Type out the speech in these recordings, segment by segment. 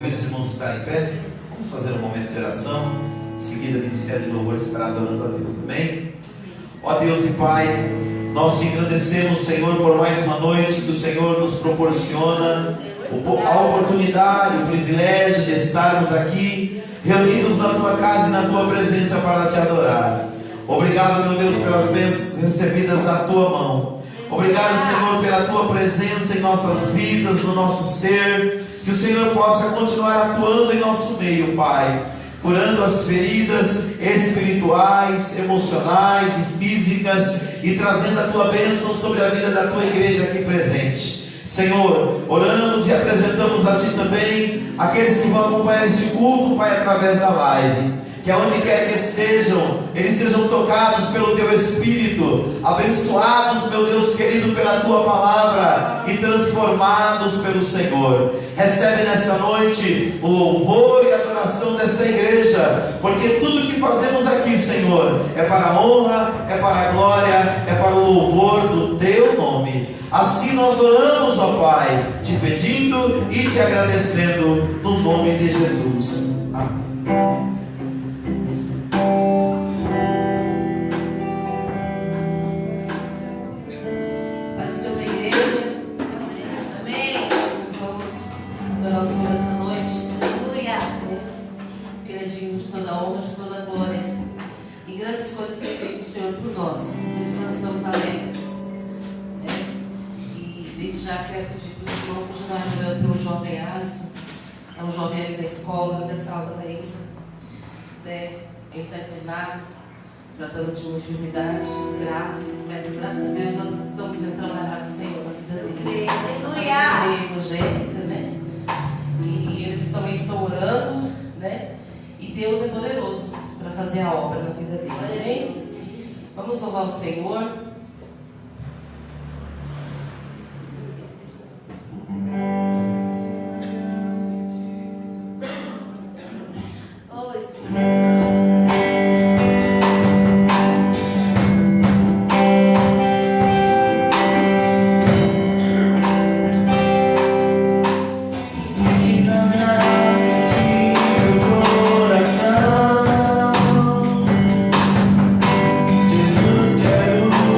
Os irmãos estarem em pé, vamos fazer um momento de oração. Em seguida, o Ministério de Louvor estará adorando a Deus, amém? Ó Deus e Pai, nós te agradecemos, Senhor, por mais uma noite que o Senhor nos proporciona a oportunidade, o privilégio de estarmos aqui, reunidos na Tua casa e na Tua presença para te adorar. Obrigado, meu Deus, pelas bênçãos recebidas da Tua mão. Obrigado, Senhor, pela Tua presença em nossas vidas, no nosso ser. Que o Senhor possa continuar atuando em nosso meio, Pai, curando as feridas espirituais, emocionais e físicas, e trazendo a Tua bênção sobre a vida da Tua igreja aqui presente. Senhor, oramos e apresentamos a Ti também aqueles que vão acompanhar este culto, Pai, através da live. Que aonde quer que estejam, eles sejam tocados pelo Teu Espírito, abençoados, meu Deus querido, pela Tua palavra e transformados pelo Senhor. Recebe nesta noite o louvor e a adoração desta igreja, porque tudo que fazemos aqui, Senhor, é para a honra, é para a glória, é para o louvor do Teu nome. Assim nós oramos, ó Pai, te pedindo e te agradecendo, no nome de Jesus. Amém. Coisas tem feito o Senhor por nós, por isso nós estamos alegres, né? E desde já quero pedir para os irmãos continuarem orando pelo jovem Alisson. É um jovem ali da escola, da sala da Leísa, né? Ele está internado, tratando de uma enfermidade grave, mas graças a Deus nós estamos sendo trabalhados, Senhor, na vida dele. Aleluia! Evangélica, né? E eles também estão orando, né? E Deus é poderoso para fazer a obra na vida dele. Amém? Vamos louvar o Senhor. Oh, Espírito. Jesus, quero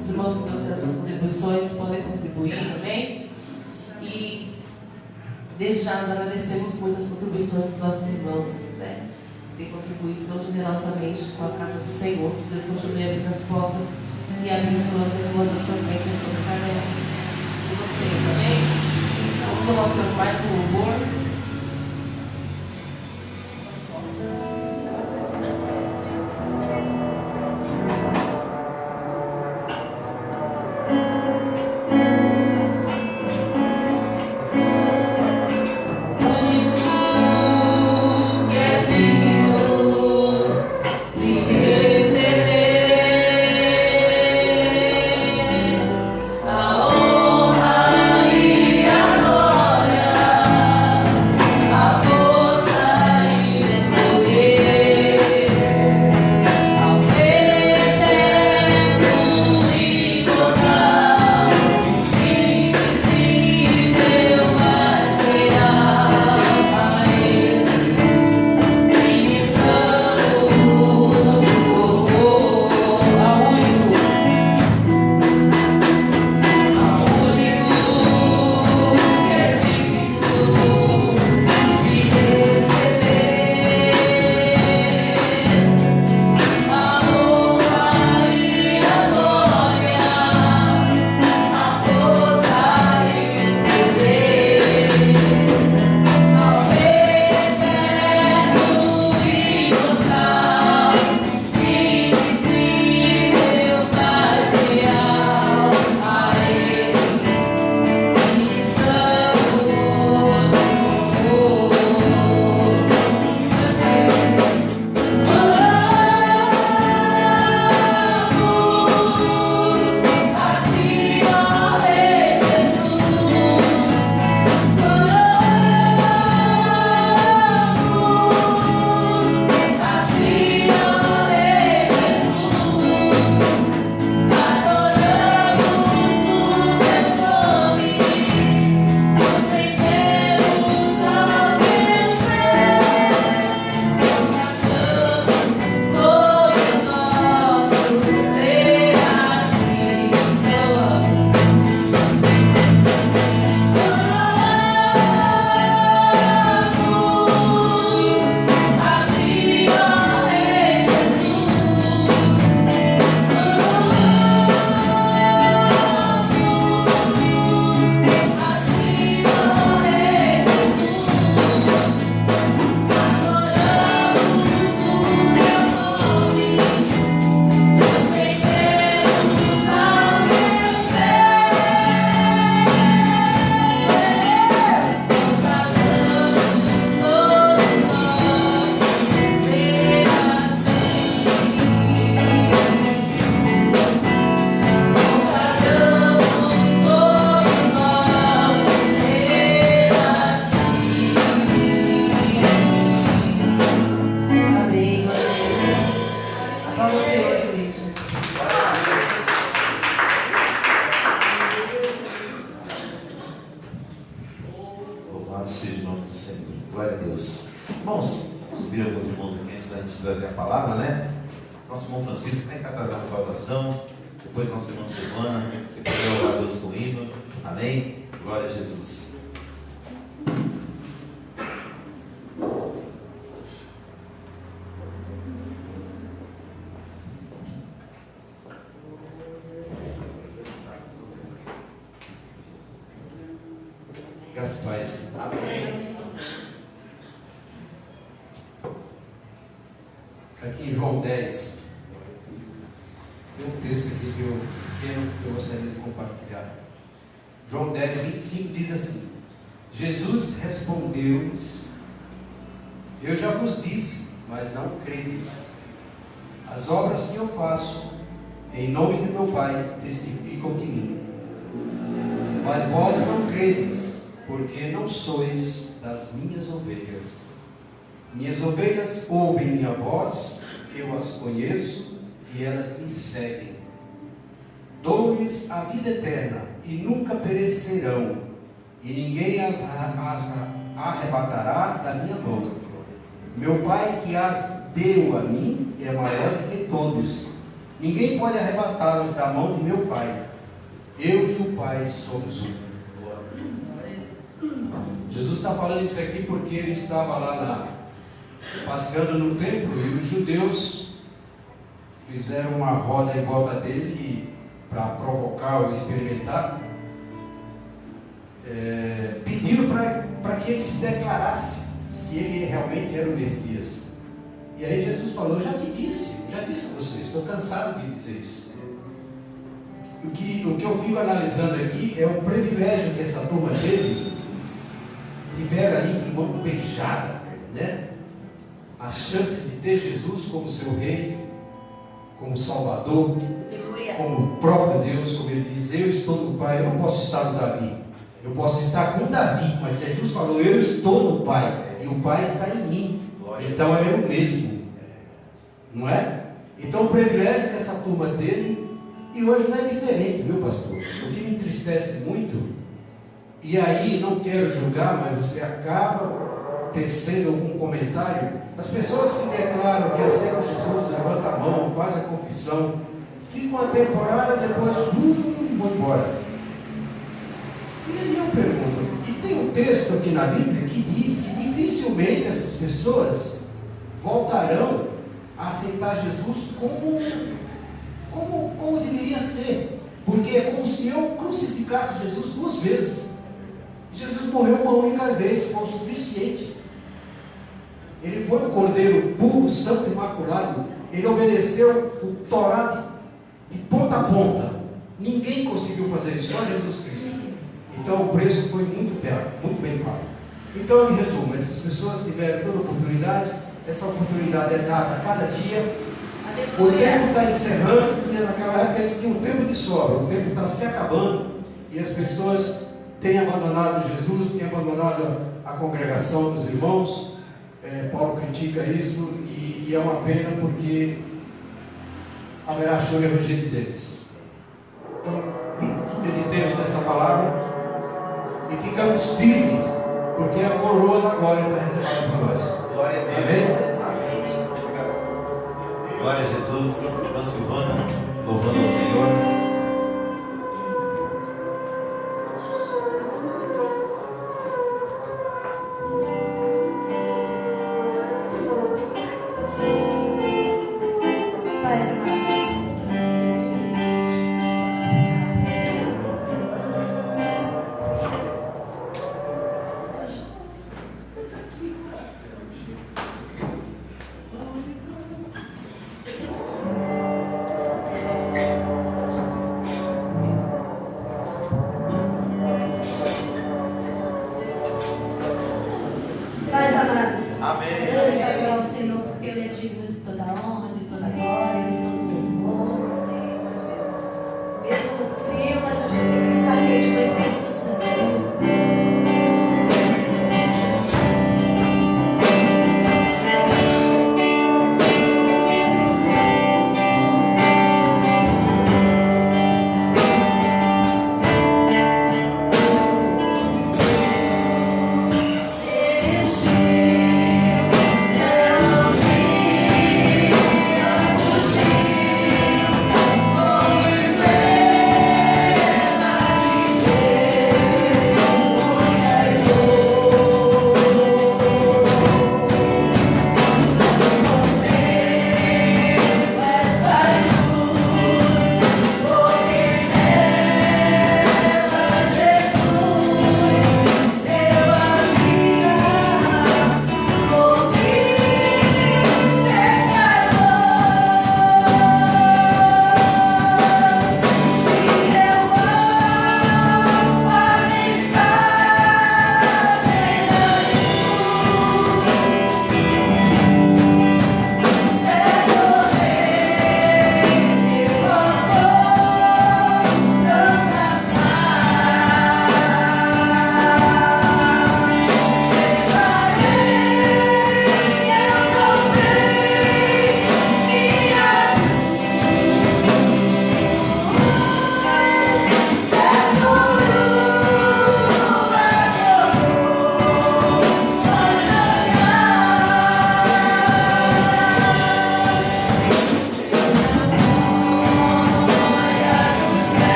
Os irmãos que trouxeram as suas contribuições podem contribuir também. E desde já nós agradecemos muito as contribuições dos nossos irmãos, né? Que têm contribuído tão generosamente com a casa do Senhor. Que Deus continue abrindo as portas e abençoando e derramando as suas bênçãos sobre cada um de vocês, amém? Vamos louvar o Senhor mais um louvor. Louvado seja o nome do Senhor. Glória a Deus. Irmãos, vamos ouvir alguns irmãos aqui antes da gente trazer a palavra, né? Nosso irmão Francisco vem cá trazer uma saudação. Depois nossa irmã Silvana, se quiser louvar a Deus com o hino. Amém? Glória a Jesus. Graças a Deus. Amém. Aqui em João 10, tem um texto aqui que eu gostaria de compartilhar. João 10, 25 diz assim: Jesus respondeu-lhes: Eu já vos disse, mas não credes. As obras que eu faço em nome de meu Pai testificam de mim. Mas vós não credes, porque não sois das minhas ovelhas. Minhas ovelhas ouvem minha voz, eu as conheço e elas me seguem. Dou-lhes a vida eterna e nunca perecerão, e ninguém as arrebatará da minha mão. Meu Pai que as deu a mim é maior do que todos, Ninguém pode arrebatá-las da mão de meu Pai. Eu e o Pai somos um. Jesus está falando isso aqui porque ele estava lá passeando no templo e os judeus fizeram uma roda em volta dele para provocar ou experimentar. Pediram para que ele se declarasse se ele realmente era o Messias. E aí Jesus falou: eu já disse a vocês, estou cansado de dizer isso. O que eu fico analisando aqui é o privilégio que essa turma teve, tiveram ali de mão beijada, né? A chance de ter Jesus como seu rei, como Salvador, como o próprio Deus, como ele diz: eu estou no Pai. Eu não posso estar no Davi, eu posso estar com Davi, mas Jesus falou: eu estou no Pai, e o Pai está em mim, então é eu mesmo, não é? Então o privilégio que essa turma teve, e hoje não é diferente, viu, pastor? O que me entristece muito, e aí não quero julgar, mas você acaba tecendo algum comentário. As pessoas que declaram que aceitam Jesus, levantam a mão, fazem a confissão, ficam uma temporada, depois vão embora. E aí eu pergunto, e tem um texto aqui na Bíblia que diz que dificilmente essas pessoas voltarão a aceitar Jesus como deveria ser, porque é como se eu crucificasse Jesus 2 vezes. Jesus morreu uma única vez, foi o suficiente. Ele foi o Cordeiro puro, santo e imaculado. Ele obedeceu o Torá de ponta a ponta. Ninguém conseguiu fazer isso, só Jesus Cristo. Então o preço foi muito bem pago. Então, em resumo, essas pessoas tiveram toda a oportunidade. Essa oportunidade é dada a cada dia. O tempo está encerrando, e naquela época eles tinham um tempo de sobra. O tempo está se acabando e as pessoas têm abandonado Jesus, têm abandonado a congregação dos irmãos. Paulo critica isso e é uma pena, porque haverá choro e ranger de dentes. Então, meditemos nessa palavra e ficamos firmes, porque a coroa da glória está reservada para nós. Glória a Deus. Amém? Glória a Jesus. Irmã Silvana, louvando ao Senhor. Este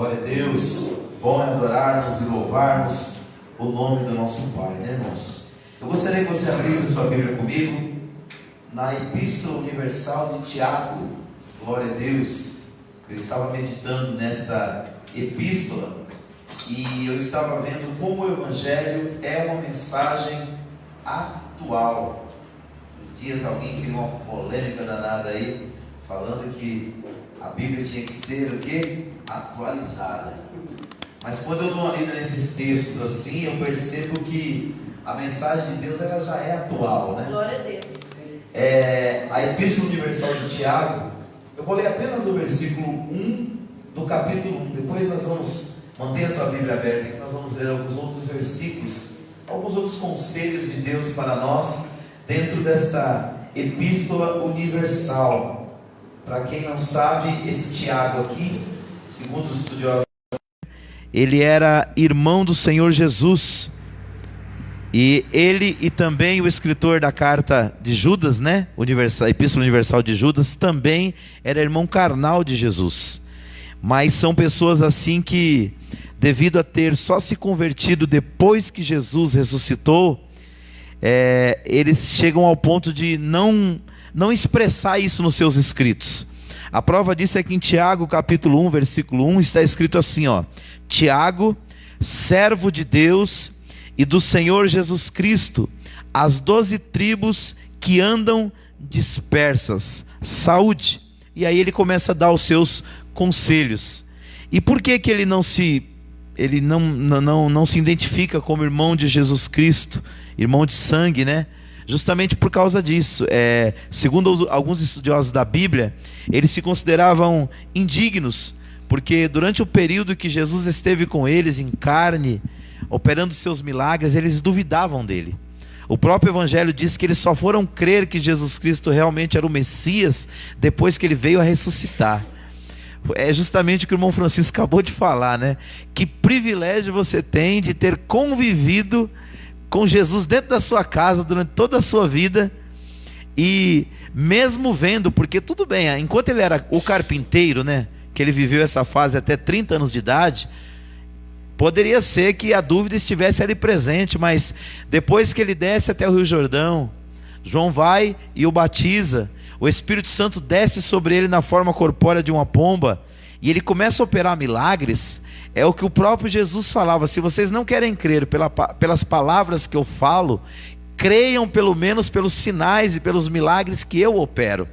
Glória a Deus. Bom é adorarmos e louvarmos o nome do nosso Pai, né, irmãos? Eu gostaria que você abrisse a sua Bíblia comigo na Epístola Universal de Tiago. Glória a Deus. Eu estava meditando nesta epístola e eu estava vendo como o Evangelho é uma mensagem atual. Esses dias alguém criou uma polêmica danada aí, falando que a Bíblia tinha que ser o quê? Atualizada. Mas quando eu dou uma lida nesses textos assim, eu percebo que a mensagem de Deus ela já é atual, né? Glória a Deus. A Epístola Universal de Tiago, eu vou ler apenas o versículo 1 do capítulo 1. Depois nós vamos, mantenha a sua Bíblia aberta, que nós vamos ler alguns outros versículos, alguns outros conselhos de Deus para nós, dentro desta Epístola Universal. Para quem não sabe, esse Tiago aqui, segundo os estudiosos, ele era irmão do Senhor Jesus. E ele e também o escritor da carta de Judas, né? Epístola Universal de Judas, também era irmão carnal de Jesus. Mas são pessoas assim que, devido a ter só se convertido depois que Jesus ressuscitou, eles chegam ao ponto de não expressar isso nos seus escritos. A prova disso é que em Tiago capítulo 1, versículo 1, está escrito assim, ó: Tiago, servo de Deus e do Senhor Jesus Cristo, as 12 tribos que andam dispersas, saúde. E aí ele começa a dar os seus conselhos. E por que ele não se identifica como irmão de Jesus Cristo, irmão de sangue, né? Justamente por causa disso. Segundo alguns estudiosos da Bíblia, eles se consideravam indignos, porque durante o período que Jesus esteve com eles em carne, operando seus milagres, eles duvidavam dele. O próprio Evangelho diz que eles só foram crer que Jesus Cristo realmente era o Messias depois que ele veio a ressuscitar. É justamente o que o irmão Francisco acabou de falar, né? Que privilégio você tem de ter convivido com Jesus dentro da sua casa durante toda a sua vida, e mesmo vendo, porque tudo bem, enquanto ele era o carpinteiro, né? Que ele viveu essa fase até 30 anos de idade, poderia ser que a dúvida estivesse ali presente, mas depois que ele desce até o Rio Jordão, João vai e o batiza, o Espírito Santo desce sobre ele na forma corpórea de uma pomba, e ele começa a operar milagres. É o que o próprio Jesus falava: se vocês não querem crer pelas palavras que eu falo, creiam pelo menos pelos sinais e pelos milagres que eu opero,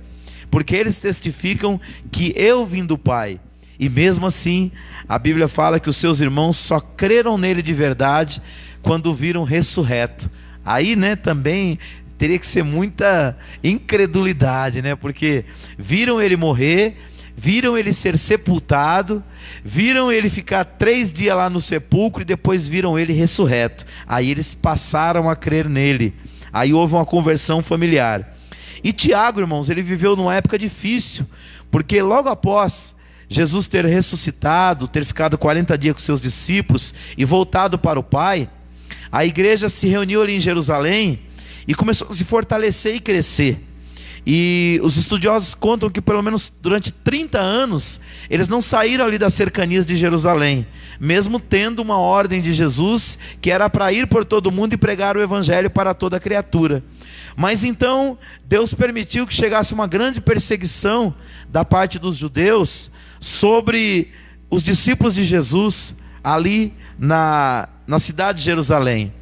porque eles testificam que eu vim do Pai. E mesmo assim, a Bíblia fala que os seus irmãos só creram nele de verdade quando o viram ressurreto. Aí, né, também teria que ser muita incredulidade, né? Porque viram ele morrer, viram ele ser sepultado, viram ele ficar 3 dias lá no sepulcro e depois viram ele ressurreto. Aí eles passaram a crer nele. Aí houve uma conversão familiar. E Tiago, irmãos, ele viveu numa época difícil, porque logo após Jesus ter ressuscitado, ter ficado 40 dias com seus discípulos e voltado para o Pai, a igreja se reuniu ali em Jerusalém e começou a se fortalecer e crescer. E os estudiosos contam que pelo menos durante 30 anos eles não saíram ali das cercanias de Jerusalém, mesmo tendo uma ordem de Jesus que era para ir por todo mundo e pregar o evangelho para toda criatura. Mas então Deus permitiu que chegasse uma grande perseguição da parte dos judeus sobre os discípulos de Jesus ali na cidade de Jerusalém.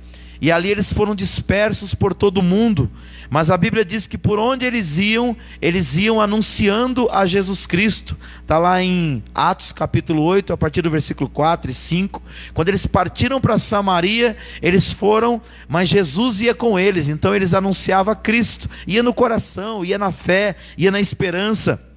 E ali eles foram dispersos por todo o mundo, mas a Bíblia diz que por onde eles iam anunciando a Jesus Cristo. Está lá em Atos capítulo 8, a partir do versículo 4 e 5, quando eles partiram para Samaria, eles foram, mas Jesus ia com eles, então eles anunciavam Cristo, ia no coração, ia na fé, ia na esperança.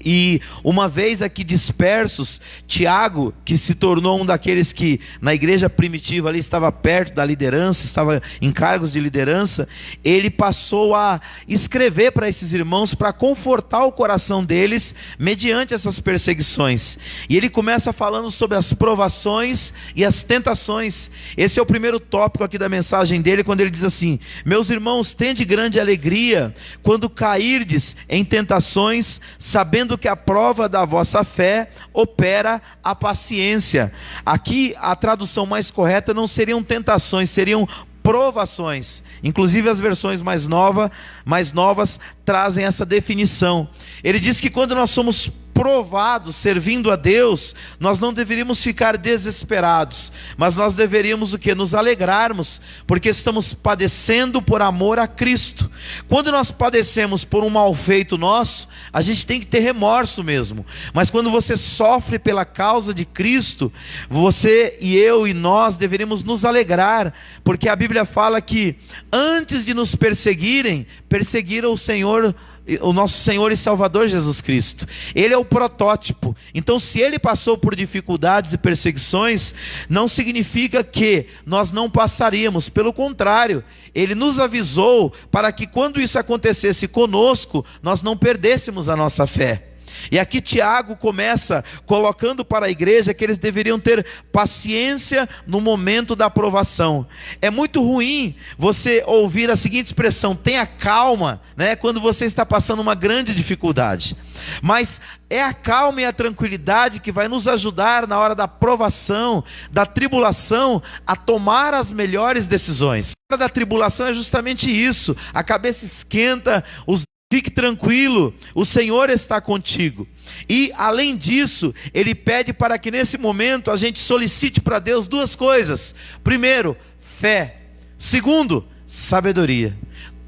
E uma vez aqui dispersos, Tiago, que se tornou um daqueles que na igreja primitiva ali estava perto da liderança, estava em cargos de liderança, ele passou a escrever para esses irmãos para confortar o coração deles mediante essas perseguições. E ele começa falando sobre as provações e as tentações. Esse é o primeiro tópico aqui da mensagem dele, quando ele diz assim: meus irmãos, tende grande alegria quando cairdes em tentações, sabendo sabendo que a prova da vossa fé opera a paciência. Aqui a tradução mais correta não seriam tentações, seriam provações. Inclusive as versões mais novas trazem essa definição. Ele diz que quando nós somos provados servindo a Deus, nós não deveríamos ficar desesperados, mas nós deveríamos o quê? Nos alegrarmos, porque estamos padecendo por amor a Cristo. Quando nós padecemos por um mal feito nosso, a gente tem que ter remorso mesmo, mas quando você sofre pela causa de Cristo, você e eu e nós deveríamos nos alegrar, porque a Bíblia fala que antes de nos perseguirem, perseguiram o nosso Senhor e Salvador Jesus Cristo. Ele é o protótipo. Então, se ele passou por dificuldades e perseguições, não significa que nós não passaríamos. Pelo contrário, ele nos avisou para que quando isso acontecesse conosco, nós não perdêssemos a nossa fé. E aqui Tiago começa colocando para a igreja que eles deveriam ter paciência no momento da provação. É muito ruim você ouvir a seguinte expressão: tenha calma, né, quando você está passando uma grande dificuldade. Mas é a calma e a tranquilidade que vai nos ajudar na hora da provação, da tribulação, a tomar as melhores decisões. A hora da tribulação é justamente isso: a cabeça esquenta, fique tranquilo, o Senhor está contigo. E além disso, ele pede para que nesse momento a gente solicite para Deus duas coisas. Primeiro, fé. Segundo, sabedoria.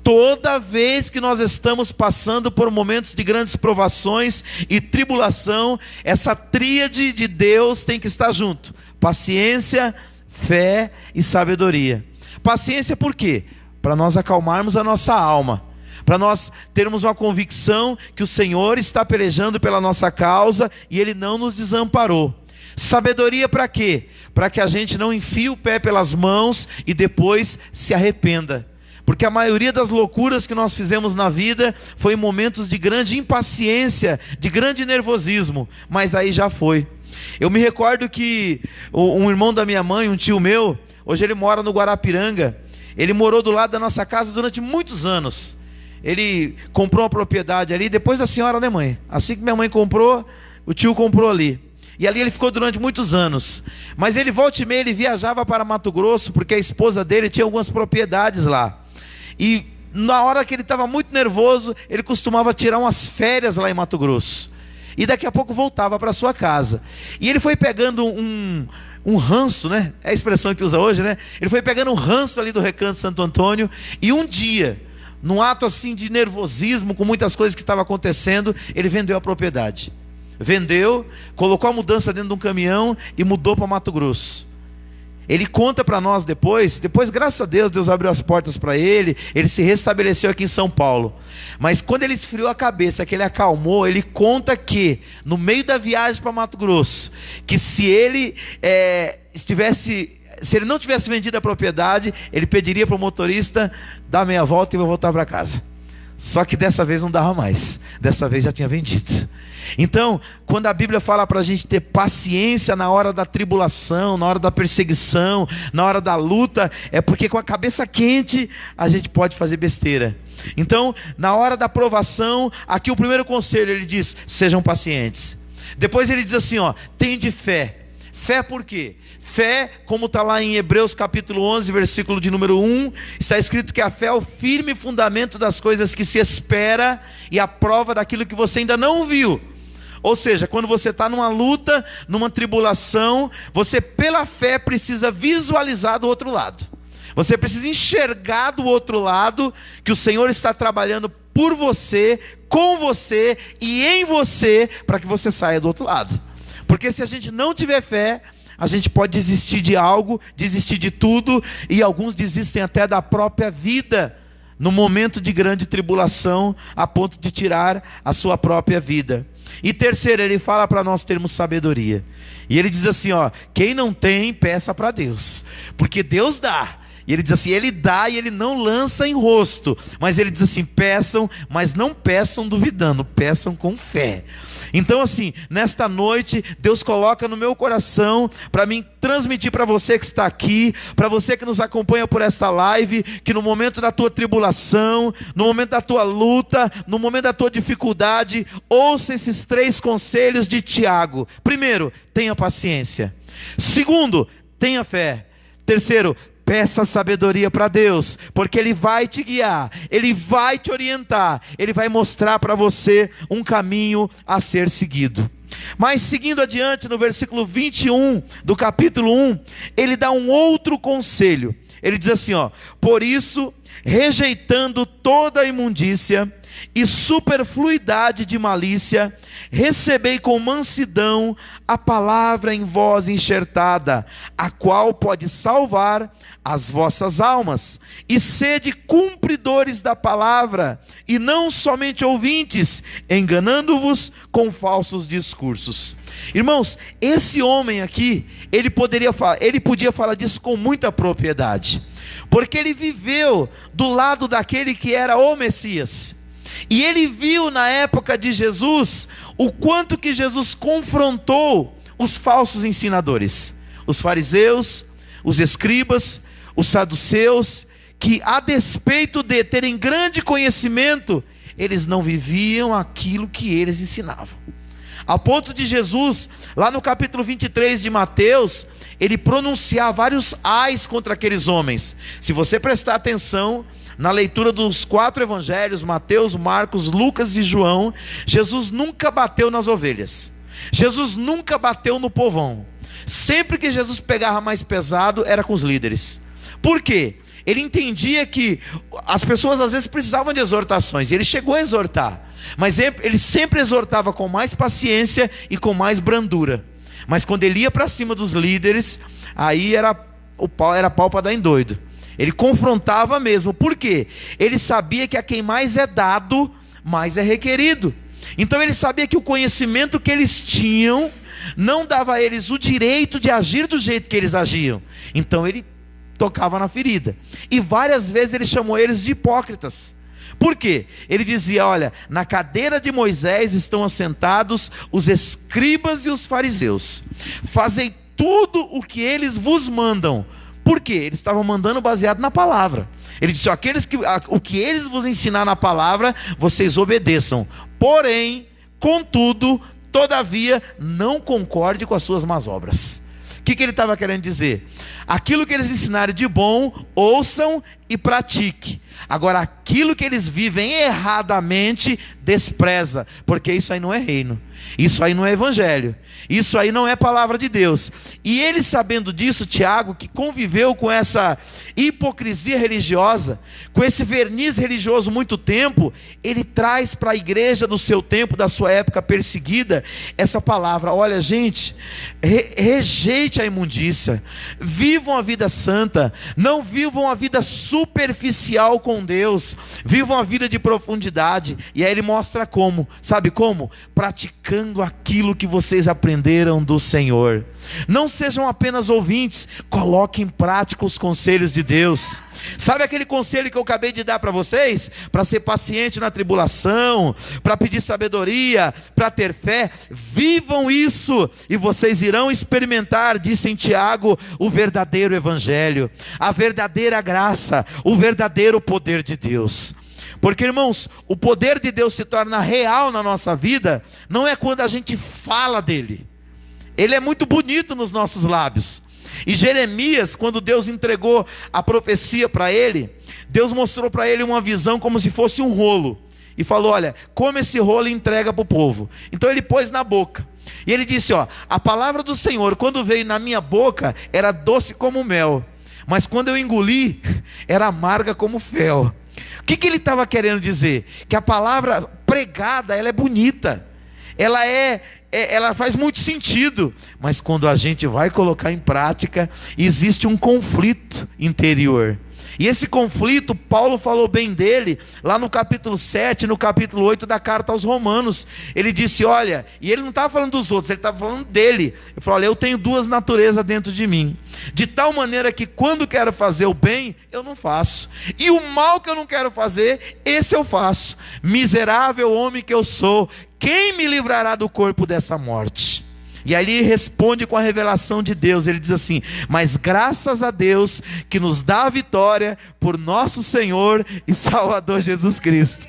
Toda vez que nós estamos passando por momentos de grandes provações e tribulação, essa tríade de Deus tem que estar junto: paciência, fé e sabedoria. Paciência por quê? Para nós acalmarmos a nossa alma, para nós termos uma convicção que o Senhor está pelejando pela nossa causa e Ele não nos desamparou. Sabedoria para quê? Para que a gente não enfie o pé pelas mãos e depois se arrependa. Porque a maioria das loucuras que nós fizemos na vida foi em momentos de grande impaciência, de grande nervosismo, mas aí já foi. Eu me recordo que um irmão da minha mãe, um tio meu, hoje ele mora no Guarapiranga, ele morou do lado da nossa casa durante muitos anos. Ele comprou uma propriedade ali, depois da senhora, né, mãe? Assim que minha mãe comprou, o tio comprou ali. E ali ele ficou durante muitos anos. Mas ele, volta e meia, ele viajava para Mato Grosso, porque a esposa dele tinha algumas propriedades lá. E na hora que ele estava muito nervoso, ele costumava tirar umas férias lá em Mato Grosso. E daqui a pouco voltava para sua casa. E ele foi pegando um ranço, né? É a expressão que usa hoje, né? Ele foi pegando um ranço ali do Recanto Santo Antônio. E um dia, num ato assim de nervosismo, com muitas coisas que estavam acontecendo, ele vendeu a propriedade. Vendeu, colocou a mudança dentro de um caminhão e mudou para Mato Grosso. Ele conta para nós depois, graças a Deus, Deus abriu as portas para ele se restabeleceu aqui em São Paulo. Mas quando ele esfriou a cabeça, que ele acalmou, ele conta que, no meio da viagem para Mato Grosso, que se ele não tivesse vendido a propriedade, ele pediria para o motorista dar meia volta e vai voltar para casa. Só que dessa vez não dava mais, dessa vez já tinha vendido. Então, quando a Bíblia fala para a gente ter paciência na hora da tribulação, na hora da perseguição, na hora da luta, é porque com a cabeça quente a gente pode fazer besteira. Então, na hora da provação, aqui o primeiro conselho, ele diz: sejam pacientes. Depois ele diz assim, tende fé. Fé por quê? Fé, como está lá em Hebreus capítulo 11, versículo de número 1, está escrito que a fé é o firme fundamento das coisas que se espera e a prova daquilo que você ainda não viu. Ou seja, quando você está numa luta, numa tribulação, você pela fé precisa visualizar do outro lado. Você precisa enxergar do outro lado que o Senhor está trabalhando por você, com você e em você, para que você saia do outro lado. Porque se a gente não tiver fé, a gente pode desistir de algo, desistir de tudo, e alguns desistem até da própria vida, no momento de grande tribulação, a ponto de tirar a sua própria vida. E terceiro, ele fala para nós termos sabedoria. E ele diz assim, quem não tem, peça para Deus, porque Deus dá. E ele diz assim, ele dá e ele não lança em rosto, mas ele diz assim, peçam, mas não peçam duvidando, peçam com fé. Então assim, nesta noite, Deus coloca no meu coração, para mim transmitir para você que está aqui, para você que nos acompanha por esta live, que no momento da tua tribulação, no momento da tua luta, no momento da tua dificuldade, ouça esses 3 conselhos de Tiago. Primeiro, tenha paciência. Segundo, tenha fé. Terceiro, peça sabedoria para Deus, porque Ele vai te guiar, Ele vai te orientar, Ele vai mostrar para você um caminho a ser seguido. Mas seguindo adiante, no versículo 21 do capítulo 1, ele dá um outro conselho. Ele diz assim, por isso, rejeitando toda a imundícia e superfluidade de malícia, recebei com mansidão a palavra em vós enxertada, a qual pode salvar as vossas almas, e sede cumpridores da palavra, e não somente ouvintes, enganando-vos com falsos discursos. Irmãos, esse homem aqui, ele podia falar disso com muita propriedade, porque ele viveu do lado daquele que era o Messias, e ele viu na época de Jesus, o quanto que Jesus confrontou os falsos ensinadores, os fariseus, os escribas, os saduceus, que a despeito de terem grande conhecimento, eles não viviam aquilo que eles ensinavam. A ponto de Jesus, lá no capítulo 23 de Mateus, ele pronunciar vários ais contra aqueles homens. Se você prestar atenção na leitura dos 4 evangelhos, Mateus, Marcos, Lucas e João, Jesus nunca bateu nas ovelhas, Jesus nunca bateu no povão. Sempre que Jesus pegava mais pesado, era com os líderes. Por quê? Ele entendia que as pessoas às vezes precisavam de exortações, e ele chegou a exortar, mas ele sempre exortava com mais paciência e com mais brandura. Mas quando ele ia para cima dos líderes, aí era pau para dar em doido. Ele confrontava mesmo. Por quê? Ele sabia que a quem mais é dado, mais é requerido. Então ele sabia que o conhecimento que eles tinham não dava a eles o direito de agir do jeito que eles agiam. Então ele tocava na ferida, e várias vezes ele chamou eles de hipócritas. Por quê? Ele dizia, olha, na cadeira de Moisés estão assentados os escribas e os fariseus, fazei tudo o que eles vos mandam. Por quê? Eles estavam mandando baseado na palavra. Ele disse, o que eles vos ensinar na palavra, vocês obedeçam, porém, contudo, todavia, não concorde com as suas más obras. O que ele estava querendo dizer? Aquilo que eles ensinarem de bom, ouçam e pratique. Agora, aquilo que eles vivem erradamente, despreza, porque isso aí não é reino, isso aí não é evangelho, isso aí não é palavra de Deus. E ele, sabendo disso, Tiago, que conviveu com essa hipocrisia religiosa, com esse verniz religioso muito tempo, ele traz para a igreja do seu tempo, da sua época perseguida, essa palavra: olha gente, rejeite a imundícia, vivam a vida santa, não vivam a vida superficial com Deus, vivam a vida de profundidade. E aí ele mostra como, sabe como? Praticando aquilo que vocês aprenderam do Senhor. Não sejam apenas ouvintes, coloquem em prática os conselhos de Deus. Sabe aquele conselho que eu acabei de dar para vocês? Para ser paciente na tribulação, para pedir sabedoria, para ter fé. Vivam isso e vocês irão experimentar, disse em Tiago, o verdadeiro evangelho, a verdadeira graça, o verdadeiro poder de Deus. Porque, irmãos, o poder de Deus se torna real na nossa vida, não é quando a gente fala dele. Ele é muito bonito nos nossos lábios. E Jeremias, quando Deus entregou a profecia para ele, Deus mostrou para ele uma visão como se fosse um rolo, e falou: olha, come esse rolo e entrega para o povo. Então ele pôs na boca, e ele disse: ó, a palavra do Senhor, quando veio na minha boca, era doce como mel, mas quando eu engoli, era amarga como fel. O que ele estava querendo dizer? Que a palavra pregada, ela é bonita, ela é ela faz muito sentido, mas quando a gente vai colocar em prática, existe um conflito interior. E esse conflito, Paulo falou bem dele, lá no capítulo 7, no capítulo 8 da carta aos Romanos. Ele disse, olha, e ele não estava falando dos outros, ele estava falando dele. Ele falou, olha, eu tenho duas naturezas dentro de mim, de tal maneira que quando quero fazer o bem, eu não faço, e o mal que eu não quero fazer, esse eu faço. Miserável homem que eu sou, quem me livrará do corpo dessa morte? E aí ele responde com a revelação de Deus. Ele diz assim, mas graças a Deus que nos dá a vitória por nosso Senhor e Salvador Jesus Cristo.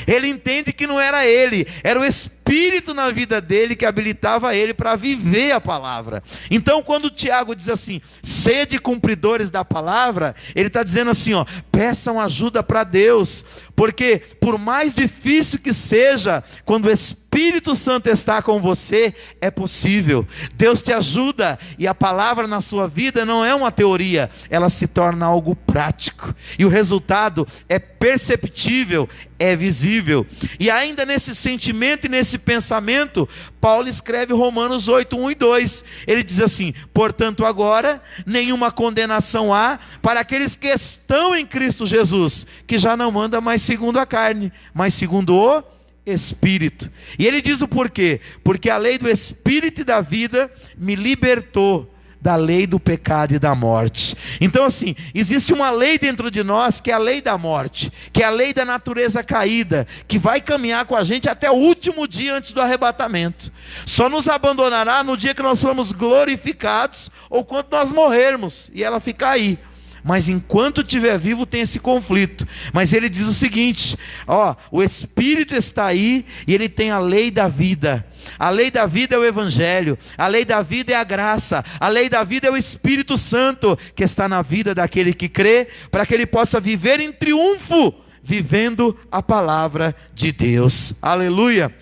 Ele entende que não era ele, era o Espírito na vida dele que habilitava ele para viver a palavra. Então quando Tiago diz assim, sede cumpridores da palavra, ele está dizendo assim, ó, peçam ajuda para Deus, porque por mais difícil que seja, quando o Espírito Santo está com você, é possível. Deus te ajuda, e a palavra na sua vida não é uma teoria, ela se torna algo prático, e o resultado é perceptível, é visível. E ainda nesse sentimento e nesse pensamento, Paulo escreve Romanos 8, 1 e 2, ele diz assim, portanto agora, nenhuma condenação há para aqueles que estão em Cristo Jesus, que já não anda mais segundo a carne, mas segundo o Espírito. E ele diz o porquê, porque a lei do Espírito e da vida me libertou da lei do pecado e da morte. Então assim, existe uma lei dentro de nós, que é a lei da morte, que é a lei da natureza caída, que vai caminhar com a gente até o último dia antes do arrebatamento. Só nos abandonará no dia que nós formos glorificados, ou quando nós morrermos, e ela fica aí. Mas enquanto estiver vivo tem esse conflito. Mas ele diz o seguinte, ó, o Espírito está aí, e ele tem a lei da vida. A lei da vida é o Evangelho, a lei da vida é a graça, a lei da vida é o Espírito Santo, que está na vida daquele que crê, para que ele possa viver em triunfo, vivendo a palavra de Deus. Aleluia.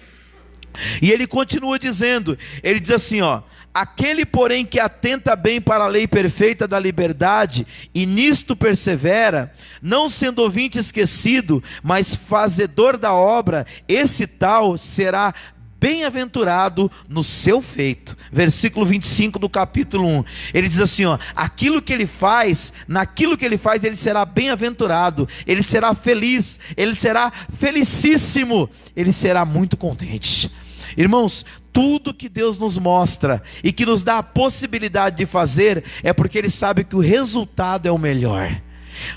E ele continua dizendo, ele diz assim, ó, aquele porém que atenta bem para a lei perfeita da liberdade, e nisto persevera, não sendo ouvinte esquecido, mas fazedor da obra, esse tal será bem-aventurado no seu feito. Versículo 25 do capítulo 1, ele diz assim, ó, aquilo que ele faz, naquilo que ele faz, ele será bem-aventurado, ele será feliz, ele será felicíssimo, ele será muito contente. Irmãos, tudo que Deus nos mostra e que nos dá a possibilidade de fazer, é porque Ele sabe que o resultado é o melhor.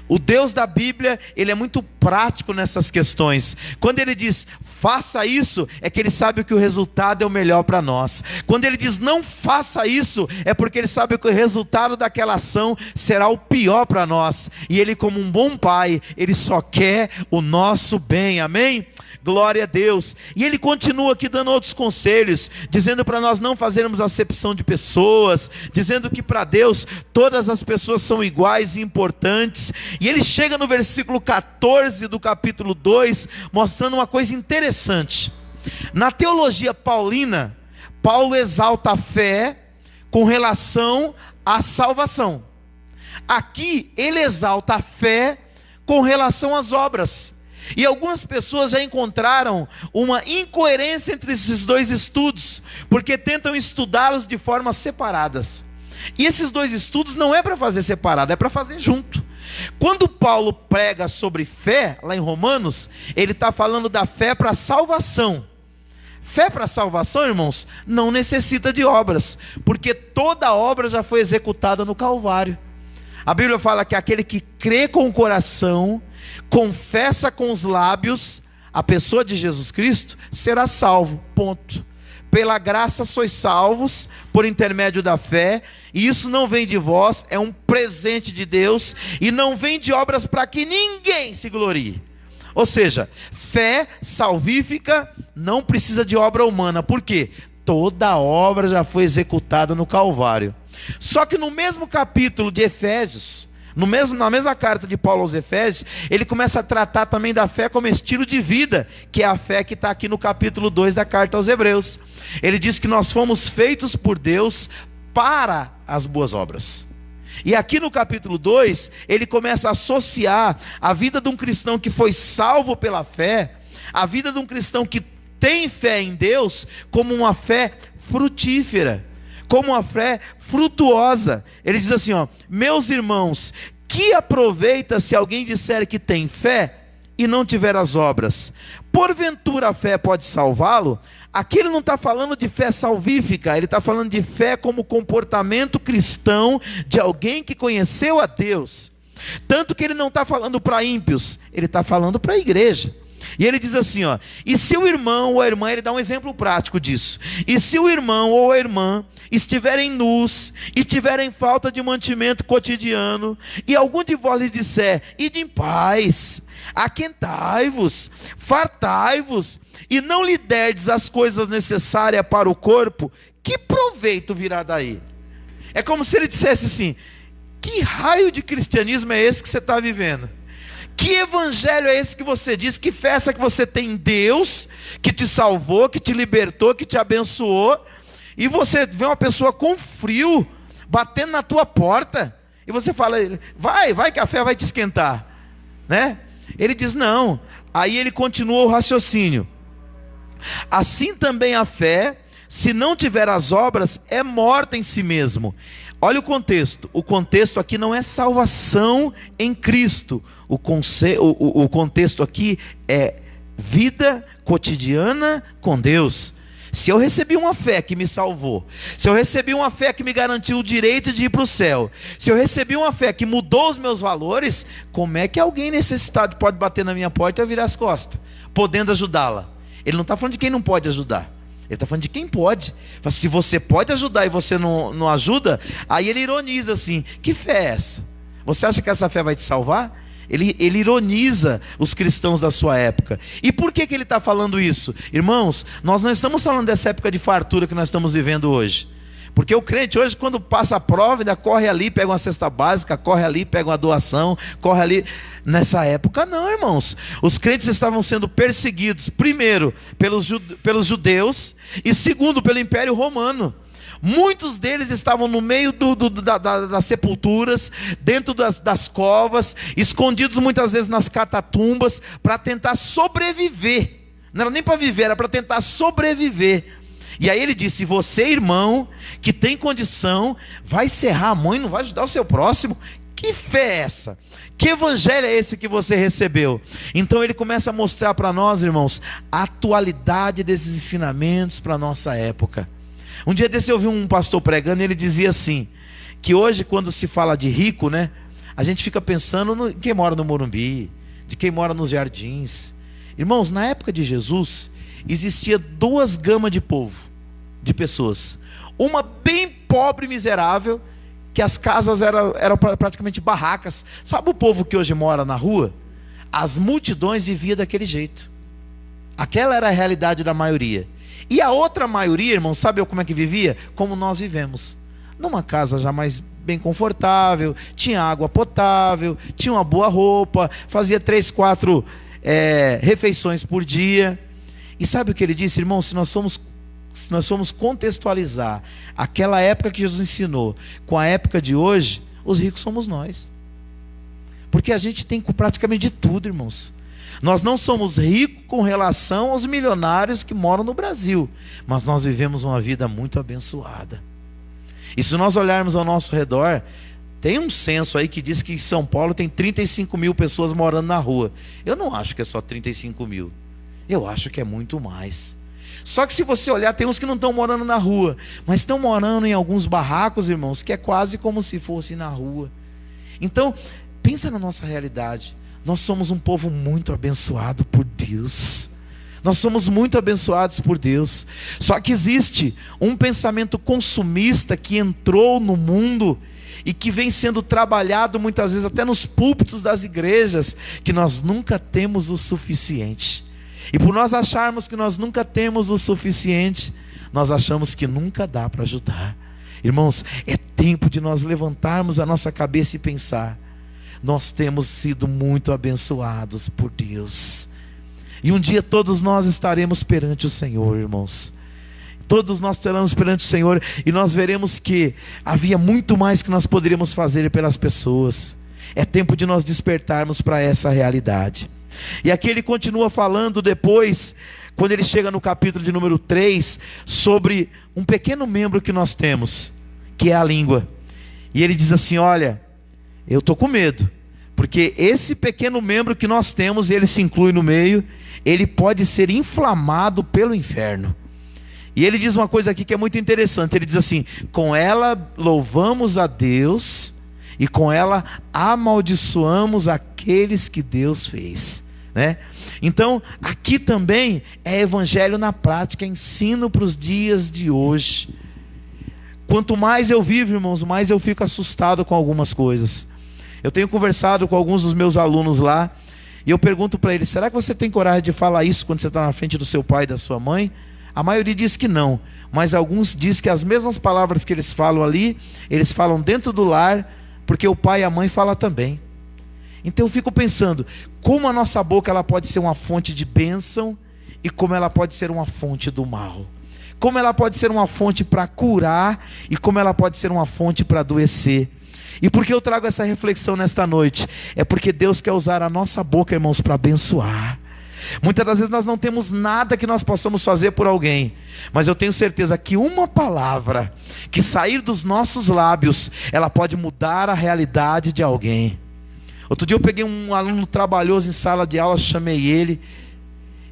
O Deus da Bíblia, Ele é muito prático nessas questões. Quando Ele diz, faça isso, é que Ele sabe que o resultado é o melhor para nós. Quando Ele diz, não faça isso, é porque Ele sabe que o resultado daquela ação será o pior para nós. E Ele, como um bom pai, Ele só quer o nosso bem, amém? Glória a Deus. E ele continua aqui dando outros conselhos, dizendo para nós não fazermos acepção de pessoas, dizendo que para Deus todas as pessoas são iguais e importantes. E ele chega no versículo 14 do capítulo 2, mostrando uma coisa interessante. Na teologia paulina, Paulo exalta a fé com relação à salvação. Aqui ele exalta a fé com relação às obras. E algumas pessoas já encontraram uma incoerência entre esses dois estudos, porque tentam estudá-los de formas separadas. E esses dois estudos não é para fazer separado, é para fazer junto. Quando Paulo prega sobre fé, lá em Romanos, ele está falando da fé para salvação. Fé para salvação, irmãos, não necessita de obras, porque toda obra já foi executada no Calvário. A Bíblia fala que aquele que crê com o coração, confessa com os lábios a pessoa de Jesus Cristo, será salvo, ponto. Pela graça sois salvos, por intermédio da fé, e isso não vem de vós, é um presente de Deus, e não vem de obras para que ninguém se glorie. Ou seja, fé salvífica não precisa de obra humana, por quê? Toda obra já foi executada no Calvário. Só que no mesmo capítulo de Efésios, na mesma carta de Paulo aos Efésios, ele começa a tratar também da fé como estilo de vida, que é a fé que está aqui no capítulo 2 da carta aos Hebreus. Ele diz que nós fomos feitos por Deus para as boas obras. E aqui no capítulo 2, ele começa a associar a vida de um cristão que foi salvo pela fé, a vida de um cristão que tem fé em Deus como uma fé frutífera, como uma fé frutuosa. Ele diz assim, ó: meus irmãos, que aproveita se alguém disser que tem fé e não tiver as obras? Porventura a fé pode salvá-lo? Aqui ele não está falando de fé salvífica, ele está falando de fé como comportamento cristão de alguém que conheceu a Deus. Tanto que ele não está falando para ímpios, ele está falando para a igreja. E ele diz assim, ó: e se o irmão ou a irmã, ele dá um exemplo prático disso, e se o irmão ou a irmã estiverem nus e tiverem falta de mantimento cotidiano, e algum de vós lhes disser: ide em paz, aquentai-vos, fartai-vos, e não lhe derdes as coisas necessárias para o corpo, que proveito virá daí? É como se ele dissesse assim: que raio de cristianismo é esse que você está vivendo? Que evangelho é esse que você diz? Que fé é essa que você tem em Deus, que te salvou, que te libertou, que te abençoou, e você vê uma pessoa com frio, batendo na tua porta, e você fala: vai que a fé vai te esquentar, né? Ele diz: não. Aí ele continua o raciocínio: assim também a fé, se não tiver as obras, é morta em si mesmo. Olha o contexto aqui não é salvação em Cristo, o contexto aqui é vida cotidiana com Deus. Se eu recebi uma fé que me salvou, se eu recebi uma fé que me garantiu o direito de ir para o céu, se eu recebi uma fé que mudou os meus valores, como é que alguém necessitado pode bater na minha porta e eu virar as costas, podendo ajudá-la? Ele não está falando de quem não pode ajudar, ele está falando de quem pode. Se você pode ajudar e você não ajuda, aí ele ironiza assim: que fé é essa? Você acha que essa fé vai te salvar? Ele ironiza os cristãos da sua época. E por que ele está falando isso? Irmãos, nós não estamos falando dessa época de fartura que nós estamos vivendo hoje. Porque o crente hoje, quando passa a prova, ainda corre ali, pega uma cesta básica, corre ali, pega uma doação, corre ali. Nessa época não, irmãos. Os crentes estavam sendo perseguidos, primeiro pelos judeus, e segundo pelo Império Romano. Muitos deles estavam no meio das sepulturas, dentro das covas, escondidos muitas vezes nas catatumbas, para tentar sobreviver. Não era nem para viver, era para tentar sobreviver. E aí ele disse: você, irmão, que tem condição, vai serrar a mão e não vai ajudar o seu próximo? Que fé é essa? Que evangelho é esse que você recebeu? Então ele começa a mostrar para nós, irmãos, a atualidade desses ensinamentos para a nossa época. Um dia desse eu ouvi um pastor pregando e ele dizia assim, que hoje quando se fala de rico, né, a gente fica pensando em quem mora no Morumbi, de quem mora nos jardins. Irmãos, na época de Jesus, existia duas gamas de povo, de pessoas. Uma bem pobre e miserável, que as casas eram praticamente barracas. Sabe o povo que hoje mora na rua? As multidões viviam daquele jeito. Aquela era a realidade da maioria. E a outra maioria, irmão, sabe como é que vivia? Como nós vivemos. Numa casa já mais bem confortável, tinha água potável, tinha uma boa roupa, fazia 3, 4 refeições por dia. E sabe o que ele disse, irmão? Se nós formos contextualizar aquela época que Jesus ensinou com a época de hoje, os ricos somos nós. Porque a gente tem praticamente de tudo, irmãos. Nós não somos ricos com relação aos milionários que moram no Brasil, mas nós vivemos uma vida muito abençoada. E se nós olharmos ao nosso redor, tem um censo aí que diz que em São Paulo tem 35 mil pessoas morando na rua. Eu não acho que é só 35 mil. Eu acho que é muito mais. Só que se você olhar, tem uns que não estão morando na rua, mas estão morando em alguns barracos, irmãos, que é quase como se fosse na rua. Então, pensa na nossa realidade. Nós somos um povo muito abençoado por Deus. Nós somos muito abençoados por Deus. Só que existe um pensamento consumista que entrou no mundo e que vem sendo trabalhado muitas vezes até nos púlpitos das igrejas, que nós nunca temos o suficiente. E por nós acharmos que nós nunca temos o suficiente, nós achamos que nunca dá para ajudar. Irmãos, é tempo de nós levantarmos a nossa cabeça e pensar: nós temos sido muito abençoados por Deus. E um dia todos nós estaremos perante o Senhor, irmãos. Todos nós estaremos perante o Senhor e nós veremos que havia muito mais que nós poderíamos fazer pelas pessoas. É tempo de nós despertarmos para essa realidade. E aqui ele continua falando depois, quando ele chega no capítulo de número 3, sobre um pequeno membro que nós temos, que é a língua. E ele diz assim: olha, eu estou com medo, porque esse pequeno membro que nós temos, e ele se inclui no meio, ele pode ser inflamado pelo inferno. E ele diz uma coisa aqui que é muito interessante. Ele diz assim: com ela louvamos a Deus, e com ela amaldiçoamos aqueles que Deus fez, né? Então aqui também é evangelho na prática, ensino para os dias de hoje. Quanto mais eu vivo, irmãos, mais eu fico assustado com algumas coisas. Eu tenho conversado com alguns dos meus alunos lá, e eu pergunto para eles: será que você tem coragem de falar isso quando você está na frente do seu pai e da sua mãe? A maioria diz que não, mas alguns dizem que as mesmas palavras que eles falam ali, eles falam dentro do lar, porque o pai e a mãe falam também. Então eu fico pensando, como a nossa boca ela pode ser uma fonte de bênção, e como ela pode ser uma fonte do mal. Como ela pode ser uma fonte para curar, e como ela pode ser uma fonte para adoecer. E por que eu trago essa reflexão nesta noite? É porque Deus quer usar a nossa boca, irmãos, para abençoar. Muitas das vezes nós não temos nada que nós possamos fazer por alguém, mas eu tenho certeza que uma palavra que sair dos nossos lábios, ela pode mudar a realidade de alguém. Outro dia eu peguei um aluno trabalhoso em sala de aula, chamei ele,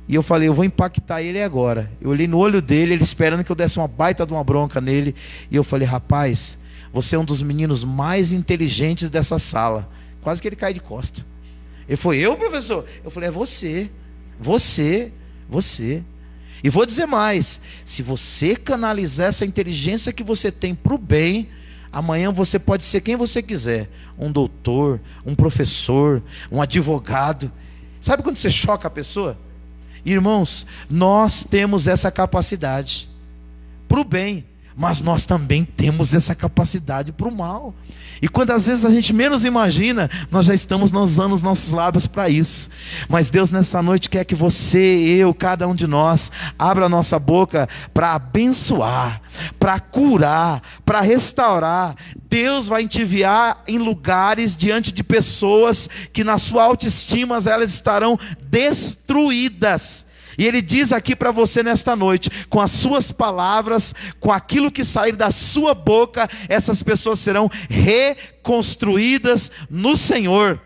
e eu falei: eu vou impactar ele agora. Eu olhei no olho dele, ele esperando que eu desse uma baita de uma bronca nele, e eu falei: rapaz, você é um dos meninos mais inteligentes dessa sala. Quase que ele cai de costa. Ele foi: eu, professor? Eu falei: é você. Você. E vou dizer mais: se você canalizar essa inteligência que você tem para o bem, amanhã você pode ser quem você quiser. Um doutor, um professor, um advogado. Sabe quando você choca a pessoa? Irmãos, nós temos essa capacidade para o bem, mas nós também temos essa capacidade para o mal. E quando às vezes a gente menos imagina, nós já estamos usando os nossos lábios para isso. Mas Deus nessa noite quer que você, eu, cada um de nós, abra a nossa boca para abençoar, para curar, para restaurar. Deus vai te enviar em lugares, diante de pessoas que na sua autoestima elas estarão destruídas. E Ele diz aqui para você nesta noite: com as suas palavras, com aquilo que sair da sua boca, essas pessoas serão reconstruídas no Senhor.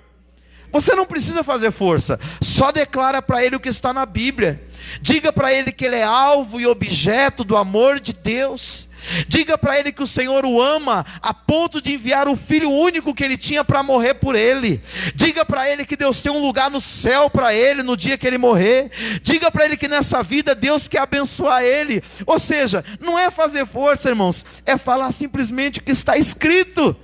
Você não precisa fazer força, só declara para ele o que está na Bíblia. Diga para ele que ele é alvo e objeto do amor de Deus. Diga para ele que o Senhor o ama a ponto de enviar o Filho único que ele tinha para morrer por ele. Diga para ele que Deus tem um lugar no céu para ele no dia que ele morrer. Diga para ele que nessa vida Deus quer abençoar ele. Ou seja, não é fazer força, irmãos, é falar simplesmente o que está escrito.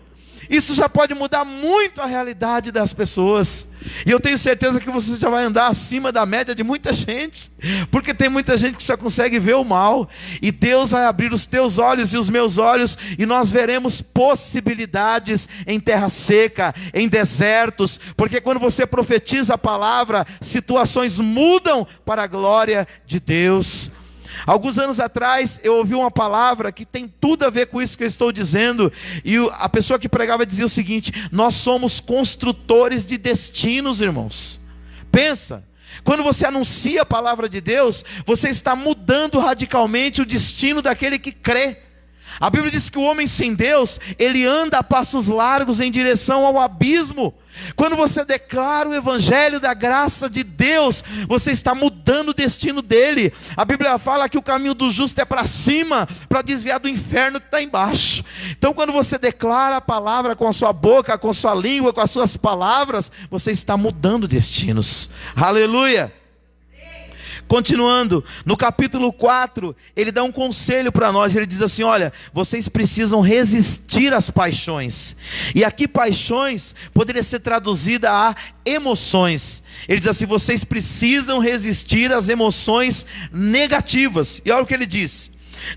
Isso já pode mudar muito a realidade das pessoas. E eu tenho certeza que você já vai andar acima da média de muita gente, porque tem muita gente que só consegue ver o mal. E Deus vai abrir os teus olhos e os meus olhos, e nós veremos possibilidades em terra seca, em desertos. Porque quando você profetiza a palavra, situações mudam para a glória de Deus. Alguns anos atrás eu ouvi uma palavra que tem tudo a ver com isso que eu estou dizendo, e a pessoa que pregava dizia o seguinte: nós somos construtores de destinos, irmãos. Pensa, quando você anuncia a palavra de Deus, você está mudando radicalmente o destino daquele que crê. A Bíblia diz que o homem sem Deus, ele anda a passos largos em direção ao abismo. Quando você declara o evangelho da graça de Deus, você está mudando o destino dele. A Bíblia fala que o caminho do justo é para cima, para desviar do inferno que está embaixo. Então quando você declara a palavra com a sua boca, com a sua língua, com as suas palavras, você está mudando destinos. Aleluia! Continuando, no capítulo 4, ele dá um conselho para nós. Ele diz assim: olha, vocês precisam resistir às paixões. E aqui paixões poderia ser traduzida a emoções. Ele diz assim: vocês precisam resistir às emoções negativas. E olha o que ele diz: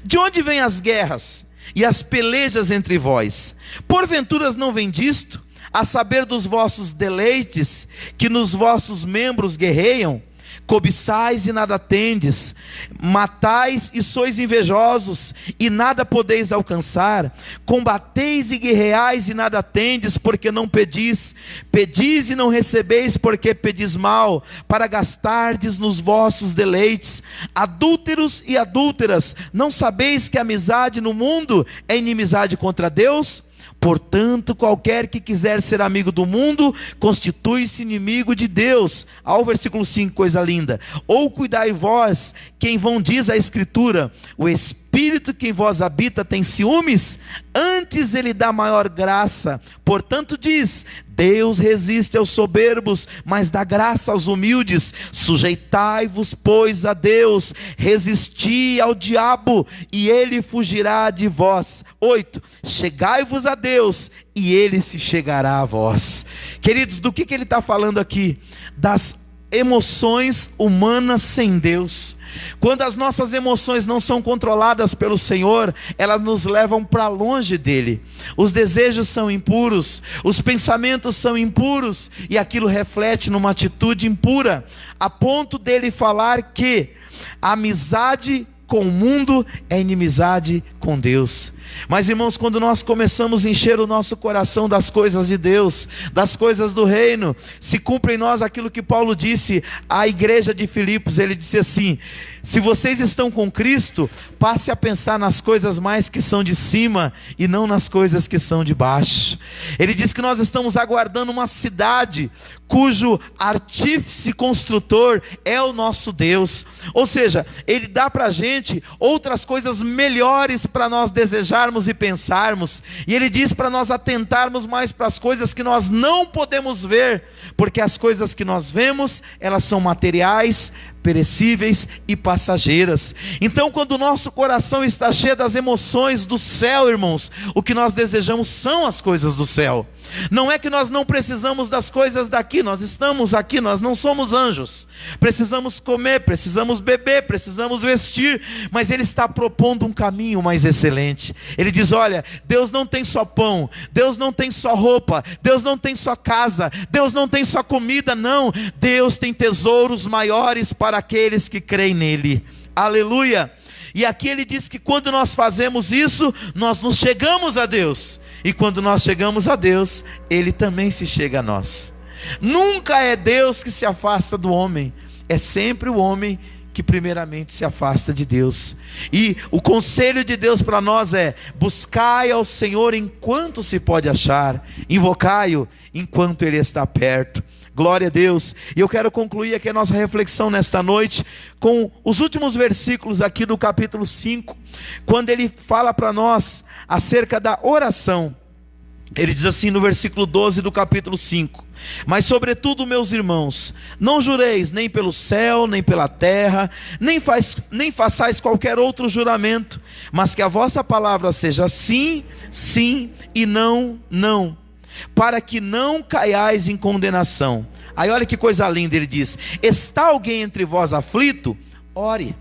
de onde vêm as guerras e as pelejas entre vós? Porventura não vem disto, a saber dos vossos deleites, que nos vossos membros guerreiam? Cobiçais e nada tendes, matais e sois invejosos, e nada podeis alcançar. Combateis e guerreais e nada tendes, porque não pedis. Pedis e não recebeis, porque pedis mal, para gastardes nos vossos deleites. Adúlteros e adúlteras, não sabeis que a amizade no mundo é inimizade contra Deus? Portanto, qualquer que quiser ser amigo do mundo, constitui-se inimigo de Deus. Ao versículo 5, coisa linda. Ou cuidai vós, quem vão diz a Escritura, o Espírito que em vós habita tem ciúmes? Antes ele dá maior graça. Portanto diz, Deus resiste aos soberbos, mas dá graça aos humildes. Sujeitai-vos, pois, a Deus, resisti ao diabo, e ele fugirá de vós. 8, chegai-vos a Deus, e ele se chegará a vós. Queridos, do que ele está falando aqui? Das emoções humanas sem Deus. Quando as nossas emoções não são controladas pelo Senhor, elas nos levam para longe dele. Os desejos são impuros, os pensamentos são impuros, e aquilo reflete numa atitude impura, a ponto dele falar que a amizade com o mundo é inimizade com Deus. Mas, irmãos, quando nós começamos a encher o nosso coração das coisas de Deus, das coisas do reino, se cumpre em nós aquilo que Paulo disse à igreja de Filipos. Ele disse assim: se vocês estão com Cristo, passe a pensar nas coisas mais que são de cima e não nas coisas que são de baixo. Ele diz que nós estamos aguardando uma cidade cujo artífice construtor é o nosso Deus. Ou seja, ele dá para a gente outras coisas melhores para nós desejarmos e pensarmos, e ele diz para nós atentarmos mais para as coisas que nós não podemos ver, porque as coisas que nós vemos, elas são materiais, perecíveis e passageiras. Então, quando o nosso coração está cheio das emoções do céu, irmãos, o que nós desejamos são as coisas do céu. Não é que nós não precisamos das coisas daqui, nós estamos aqui, nós não somos anjos. Precisamos comer, precisamos beber, precisamos vestir, mas ele está propondo um caminho mais excelente. Ele diz: olha, Deus não tem só pão, Deus não tem só roupa, Deus não tem só casa, Deus não tem só comida, não. Deus tem tesouros maiores para aqueles que creem nele. Aleluia! E aqui ele diz que quando nós fazemos isso, nós nos chegamos a Deus. E quando nós chegamos a Deus, ele também se chega a nós. Nunca é Deus que se afasta do homem, é sempre o homem que primeiramente se afasta de Deus. E o conselho de Deus para nós é: buscai ao Senhor enquanto se pode achar, invocai-o enquanto ele está perto. Glória a Deus. E eu quero concluir aqui a nossa reflexão nesta noite com os últimos versículos aqui do capítulo 5, quando ele fala para nós acerca da oração. Ele diz assim no versículo 12 do capítulo 5: mas sobretudo, meus irmãos, não jureis nem pelo céu, nem pela terra, nem façais qualquer outro juramento, mas que a vossa palavra seja sim, sim, e não, não, para que não caiais em condenação. Aí olha que coisa linda, ele diz: está alguém entre vós aflito? Ore.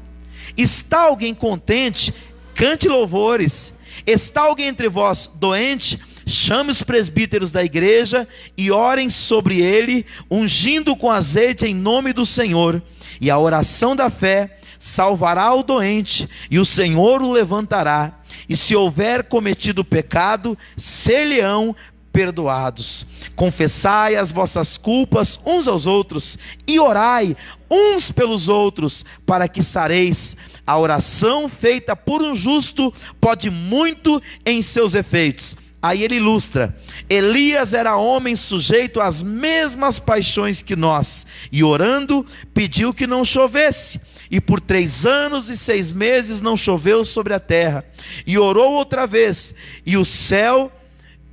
Está alguém contente? Cante louvores. Está alguém entre vós doente? Chame os presbíteros da igreja e orem sobre ele, ungindo com azeite em nome do Senhor. E a oração da fé salvará o doente, e o Senhor o levantará. E se houver cometido pecado, ser-lhe-ão perdoados. Confessai as vossas culpas uns aos outros e orai uns pelos outros, para que sareis. A oração feita por um justo pode muito em seus efeitos. Aí ele ilustra: Elias era homem sujeito às mesmas paixões que nós, e orando pediu que não chovesse, e por 3 anos e 6 meses não choveu sobre a terra. E orou outra vez, e o céu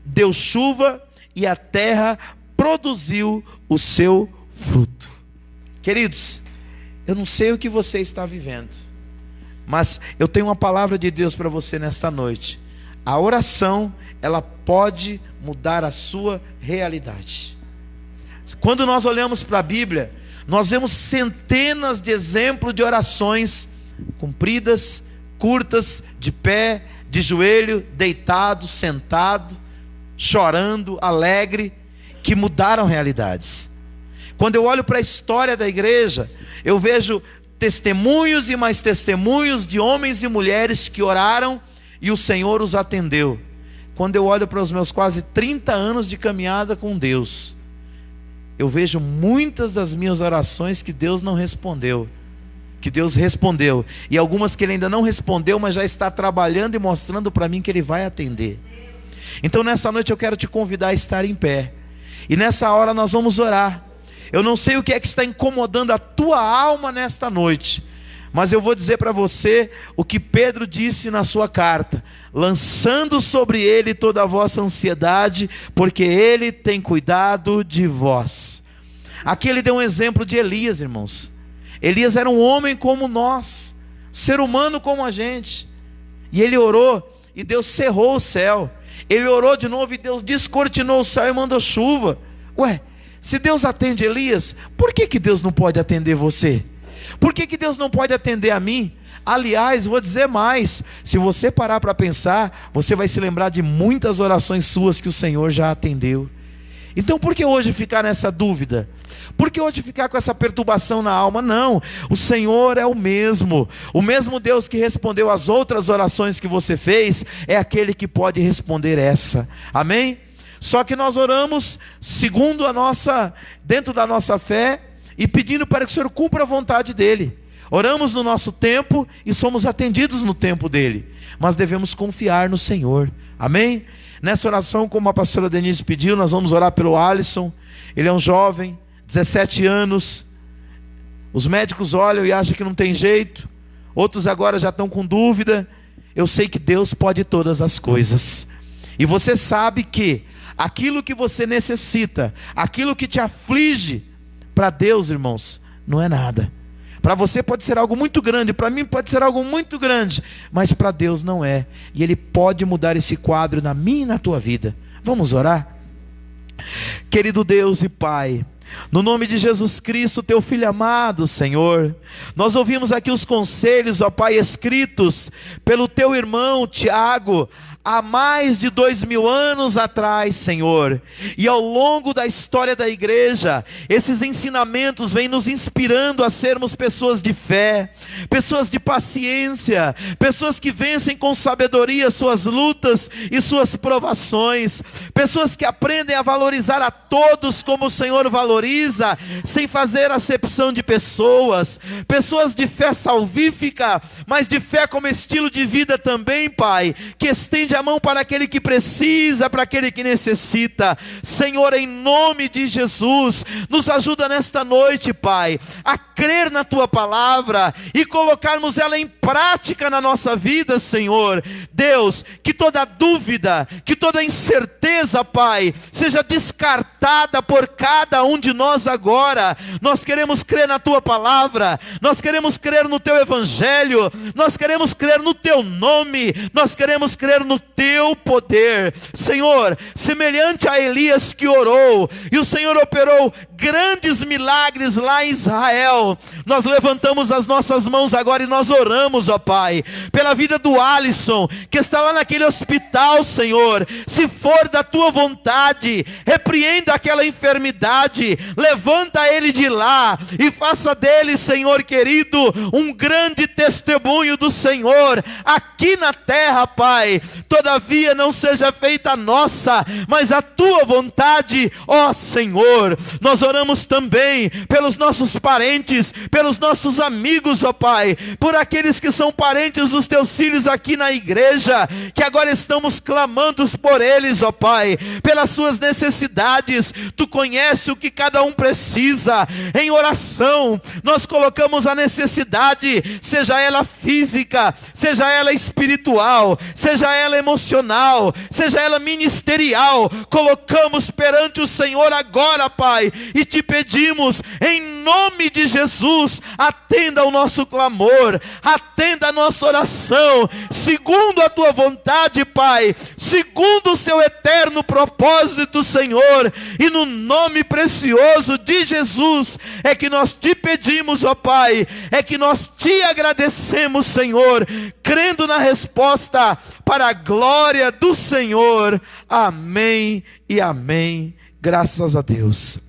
deu chuva, e a terra produziu o seu fruto. Queridos, eu não sei o que você está vivendo, mas eu tenho uma palavra de Deus para você nesta noite. A oração, ela pode mudar a sua realidade. Quando nós olhamos para a Bíblia, nós vemos centenas de exemplos de orações compridas, curtas, de pé, de joelho, deitado, sentado, chorando, alegre, que mudaram realidades. Quando eu olho para a história da igreja, eu vejo testemunhos e mais testemunhos de homens e mulheres que oraram e o Senhor os atendeu. Quando eu olho para os meus quase 30 anos de caminhada com Deus, eu vejo muitas das minhas orações que Deus não respondeu, que Deus respondeu, e algumas que Ele ainda não respondeu, mas já está trabalhando e mostrando para mim que Ele vai atender. Então nessa noite eu quero te convidar a estar em pé, e nessa hora nós vamos orar. Eu não sei o que é que está incomodando a tua alma nesta noite, mas eu vou dizer para você o que Pedro disse na sua carta: lançando sobre ele toda a vossa ansiedade, porque ele tem cuidado de vós. Aqui ele deu um exemplo de Elias, irmãos. Elias era um homem como nós, ser humano como a gente, e ele orou e Deus cerrou o céu. Ele orou de novo e Deus descortinou o céu e mandou chuva. Ué, se Deus atende Elias, por que Deus não pode atender você? Por que Deus não pode atender a mim? Aliás, vou dizer mais, se você parar para pensar, você vai se lembrar de muitas orações suas que o Senhor já atendeu. Então por que hoje ficar nessa dúvida? Por que hoje ficar com essa perturbação na alma? Não, o Senhor é o mesmo Deus que respondeu as outras orações que você fez, é aquele que pode responder essa, amém? Só que nós oramos segundo dentro da nossa fé, e pedindo para que o Senhor cumpra a vontade dEle. Oramos no nosso tempo e somos atendidos no tempo dEle, mas devemos confiar no Senhor, amém? Nessa oração, como a pastora Denise pediu, nós vamos orar pelo Alisson. Ele é um jovem, 17 anos, os médicos olham e acham que não tem jeito, outros agora já estão com dúvida. Eu sei que Deus pode todas as coisas, e você sabe que aquilo que você necessita, aquilo que te aflige, para Deus, irmãos, não é nada. Para você pode ser algo muito grande, para mim pode ser algo muito grande, mas para Deus não é, e Ele pode mudar esse quadro na minha e na tua vida. Vamos orar? Querido Deus e Pai, no nome de Jesus Cristo, teu Filho amado, Senhor, nós ouvimos aqui os conselhos, ó Pai, escritos pelo teu irmão Tiago, há mais de 2000 anos atrás, Senhor, e ao longo da história da igreja, esses ensinamentos vêm nos inspirando a sermos pessoas de fé, pessoas de paciência, pessoas que vencem com sabedoria suas lutas e suas provações, pessoas que aprendem a valorizar a todos como o Senhor valoriza, sem fazer acepção de pessoas, pessoas de fé salvífica, mas de fé como estilo de vida também, Pai, que estende a mão para aquele que precisa, para aquele que necessita. Senhor, em nome de Jesus, nos ajuda nesta noite, Pai, a crer na tua palavra e colocarmos ela em prática na nossa vida, Senhor. Deus, que toda dúvida, que toda incerteza, Pai, seja descartada por cada um de nós agora. Nós queremos crer na tua palavra, nós queremos crer no teu evangelho, nós queremos crer no teu nome, nós queremos crer no teu poder, Senhor, semelhante a Elias que orou, e o Senhor operou grandes milagres lá em Israel. Nós levantamos as nossas mãos agora e nós oramos, ó Pai, pela vida do Alisson, que está lá naquele hospital, Senhor. Se for da tua vontade, repreenda aquela enfermidade, levanta ele de lá e faça dele, Senhor querido, um grande testemunho do Senhor aqui na terra, Pai. Todavia não seja feita a nossa, mas a tua vontade, ó Senhor. Nós oramos também pelos nossos parentes, pelos nossos amigos, ó Pai, por aqueles que são parentes dos teus filhos aqui na igreja, que agora estamos clamando por eles, ó Pai, pelas suas necessidades. Tu conheces o que cada um precisa. Em oração nós colocamos a necessidade, seja ela física, seja ela espiritual, seja ela emocional, seja ela ministerial, colocamos perante o Senhor agora, Pai, e te pedimos, em nome de Jesus, atenda ao nosso clamor, atenda a nossa oração, segundo a tua vontade, Pai, segundo o seu eterno propósito, Senhor, e no nome precioso de Jesus, é que nós te pedimos, ó Pai, é que nós te agradecemos, Senhor, crendo na resposta, para a glória do Senhor, amém e amém, graças a Deus.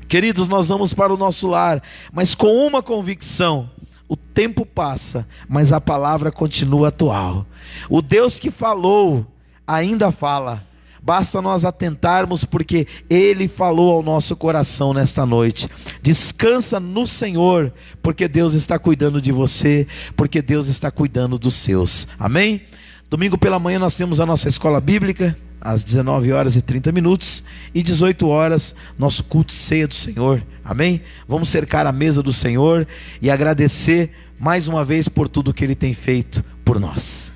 Queridos, nós vamos para o nosso lar, mas com uma convicção: o tempo passa, mas a palavra continua atual. O Deus que falou ainda fala. Basta nós atentarmos, porque Ele falou ao nosso coração nesta noite. Descansa no Senhor, porque Deus está cuidando de você, porque Deus está cuidando dos seus. Amém? Domingo pela manhã nós temos a nossa escola bíblica, às 19h30, e 18h, nosso culto ceia do Senhor. Amém? Vamos cercar a mesa do Senhor e agradecer mais uma vez por tudo que Ele tem feito por nós.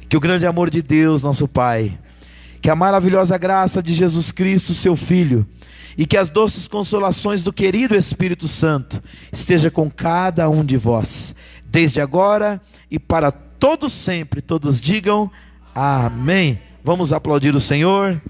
Que o grande amor de Deus, nosso Pai, que a maravilhosa graça de Jesus Cristo, seu Filho, e que as doces consolações do querido Espírito Santo esteja com cada um de vós, desde agora e para todos sempre. Todos digam amém. Vamos aplaudir o Senhor.